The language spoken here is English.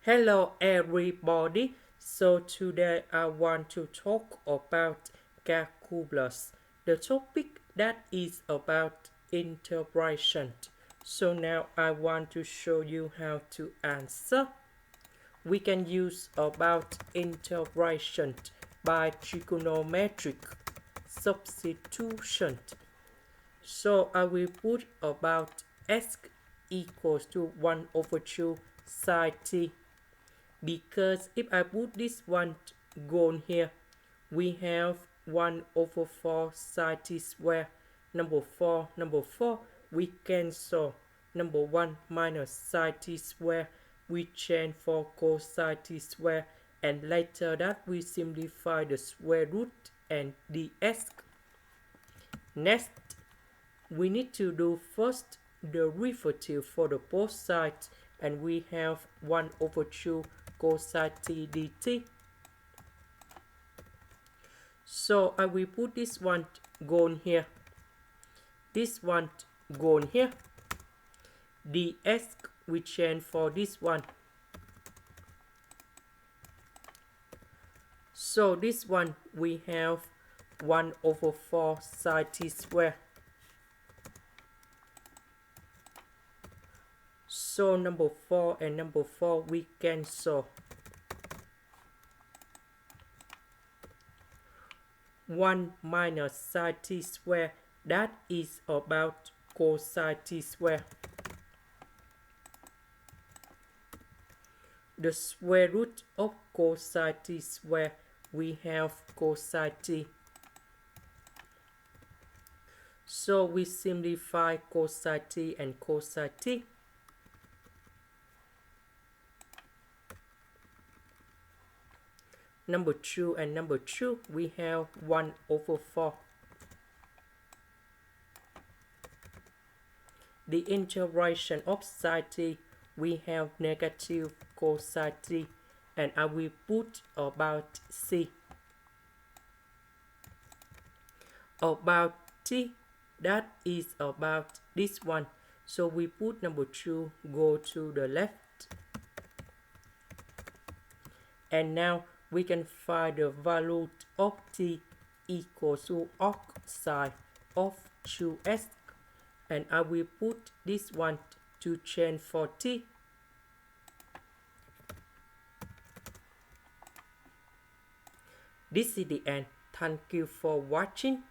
Hello everybody. So today I want to talk about calculus. The topic that is about integration. So now I want to show you how to answer. We can use about integration by trigonometric substitution. So I will put about x equals to 1 over 2 sine t, because if I put this one gone here, we have 1 over 4 sine t square. Number 4, we cancel. Number 1 minus sine t square, we change for cosine t square, and later that we simplify the square root and dx. Next, we need to do first the derivative for the both sides, and we have 1 over 2 cosine t dt. So I will put this one gone here, this one gone here. Dx we change for this one. So this one we have 1 over 4 sine t square. So number 4 and number 4 we cancel. 1 minus sine t square, that is about cosine t square. The square root of cosine t square, we have cosine t. So we simplify cosine t and cosine t. Number 2 and number 2, we have 1 over 4. The integration of sine t, we have negative cosine t, and I will put about c. About t, that is about this one. So we put number 2 go to the left. And now we can find the value of t equals to arc sine of 2s, and I will put this one to change for t. This is the end. Thank you for watching.